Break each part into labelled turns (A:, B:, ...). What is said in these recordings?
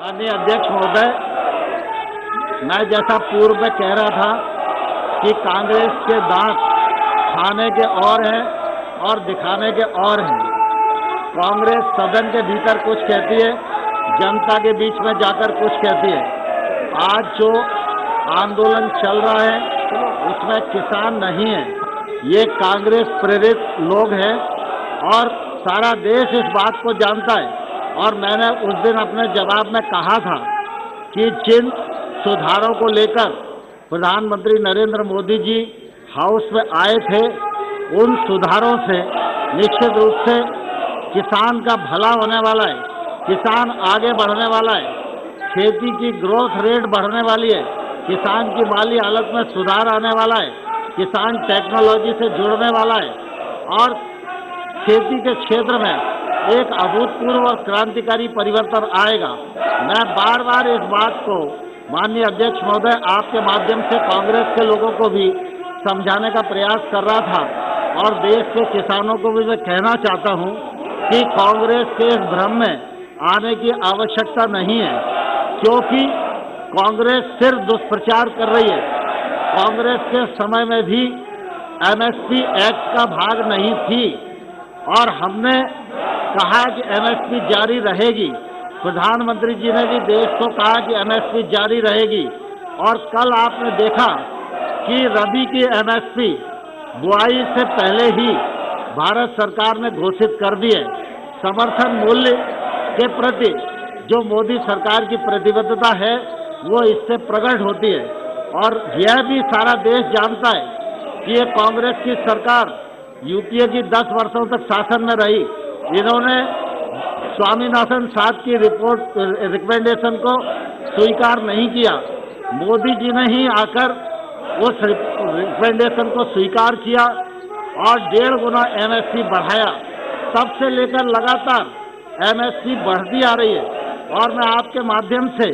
A: माननीय अध्यक्ष महोदय, मैं जैसा पूर्व में कह रहा था कि कांग्रेस के दांत खाने के और हैं और दिखाने के और हैं। कांग्रेस सदन के भीतर कुछ कहती है, जनता के बीच में जाकर कुछ कहती है। आज जो आंदोलन चल रहा है उसमें किसान नहीं है, ये कांग्रेस प्रेरित लोग हैं और सारा देश इस बात को जानता है। और मैंने उस दिन अपने जवाब में कहा था कि जिन सुधारों को लेकर प्रधानमंत्री नरेंद्र मोदी जी हाउस में आए थे, उन सुधारों से निश्चित रूप से किसान का भला होने वाला है, किसान आगे बढ़ने वाला है, खेती की ग्रोथ रेट बढ़ने वाली है, किसान की माली हालत में सुधार आने वाला है, किसान टेक्नोलॉजी से जुड़ने वाला है और खेती के क्षेत्र में एक अभूतपूर्व और क्रांतिकारी परिवर्तन आएगा। मैं बार बार इस बात को माननीय अध्यक्ष महोदय आपके माध्यम से कांग्रेस के लोगों को भी समझाने का प्रयास कर रहा था और देश के किसानों को भी मैं कहना चाहता हूं कि कांग्रेस के इस भ्रम में आने की आवश्यकता नहीं है, क्योंकि कांग्रेस सिर्फ दुष्प्रचार कर रही है। कांग्रेस के समय में भी एमएसपी एक्ट का भाग नहीं थी और हमने कहा कि एमएसपी जारी रहेगी। प्रधानमंत्री जी ने भी देश को कहा कि एमएसपी जारी रहेगी और कल आपने देखा कि रबी की एमएसपी बुआई से पहले ही भारत सरकार ने घोषित कर दी है। समर्थन मूल्य के प्रति जो मोदी सरकार की प्रतिबद्धता है वो इससे प्रकट होती है और यह भी सारा देश जानता है कि ये कांग्रेस की सरकार यूपीए की 10 वर्षों तक शासन में रही। इन्होंने स्वामीनाथन साहब की रिकमेंडेशन को स्वीकार नहीं किया। मोदी जी ने ही आकर उस रिकमेंडेशन को स्वीकार किया और 1.5 गुना एमएसपी बढ़ाया। तब से लेकर लगातार एमएसपी बढ़ती आ रही है और मैं आपके माध्यम से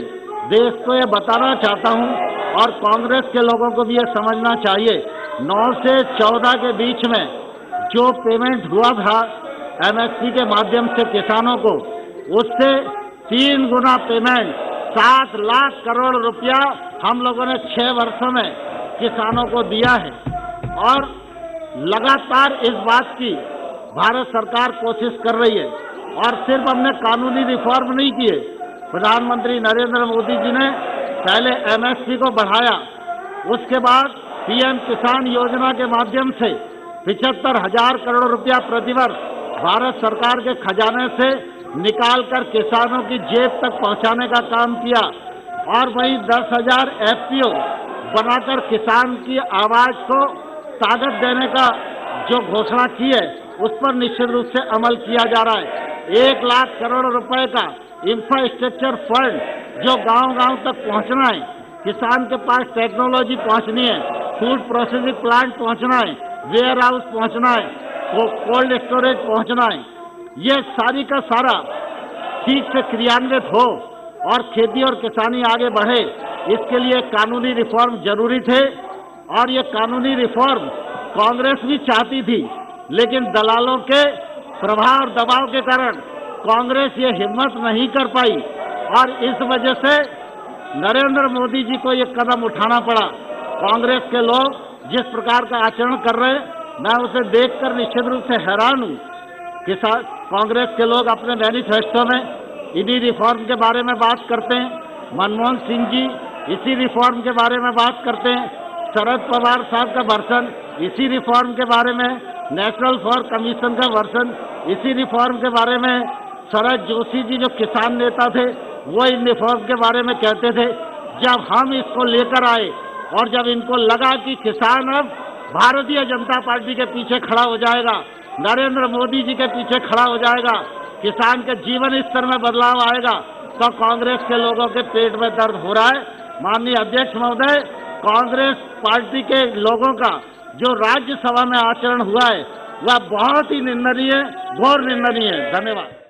A: देश को ये बताना चाहता हूँ और कांग्रेस के लोगों को भी ये समझना चाहिए, 9 से 14 के बीच में जो पेमेंट हुआ था एमएसपी के माध्यम से किसानों को, उससे 3 गुना पेमेंट 7 लाख करोड़ रुपया हम लोगों ने 6 वर्षों में किसानों को दिया है। और लगातार इस बात की भारत सरकार कोशिश कर रही है और सिर्फ हमने कानूनी रिफॉर्म नहीं किए। प्रधानमंत्री नरेंद्र मोदी जी ने पहले एमएसपी को बढ़ाया, उसके बाद पीएम किसान योजना के माध्यम से 75,000 करोड़ रुपया प्रतिवर्ष भारत सरकार के खजाने से निकालकर किसानों की जेब तक पहुंचाने का काम किया और वहीं 10,000 एफपीओ बनाकर किसान की आवाज को ताकत देने का जो घोषणा की है उस पर निश्चित रूप से अमल किया जा रहा है। 1 लाख करोड़ रुपए का इंफ्रास्ट्रक्चर फंड जो गांव-गांव तक पहुंचना है, किसान के पास टेक्नोलॉजी पहुंचनी है, फूड प्रोसेसिंग प्लांट पहुंचना है, वेयर हाउस पहुंचना है, कोल्ड स्टोरेज पहुंचना है, ये सारी का सारा ठीक से क्रियान्वित हो और खेती और किसानी आगे बढ़े, इसके लिए कानूनी रिफॉर्म जरूरी थे। और ये कानूनी रिफॉर्म कांग्रेस भी चाहती थी, लेकिन दलालों के प्रभाव और दबाव के कारण कांग्रेस ये हिम्मत नहीं कर पाई और इस वजह से नरेंद्र मोदी जी को ये कदम उठाना पड़ा। कांग्रेस के लोग जिस प्रकार का आचरण कर रहे हैं, मैं उसे देखकर निश्चित रूप से हैरान हूँ कि कांग्रेस के लोग अपने मैनिफेस्टो में इन्हीं रिफॉर्म के बारे में बात करते हैं। मनमोहन सिंह जी इसी रिफॉर्म के बारे में बात करते हैं। शरद पवार साहब का वर्षन इसी रिफॉर्म के बारे में, नेशनल फॉर कमीशन का वर्षन इसी रिफॉर्म के बारे में। शरद जोशी जी जो किसान नेता थे वो इन रिफॉर्म के बारे में कहते थे। जब हम इसको लेकर आए और जब इनको लगा कि किसान अब भारतीय जनता पार्टी के पीछे खड़ा हो जाएगा, नरेंद्र मोदी जी के पीछे खड़ा हो जाएगा, किसान के जीवन स्तर में बदलाव आएगा, तो कांग्रेस के लोगों के पेट में दर्द हो रहा है। माननीय अध्यक्ष महोदय, कांग्रेस पार्टी के लोगों का जो राज्यसभा में आचरण हुआ है वह बहुत ही निंदनीय, घोर निंदनीय है। धन्यवाद।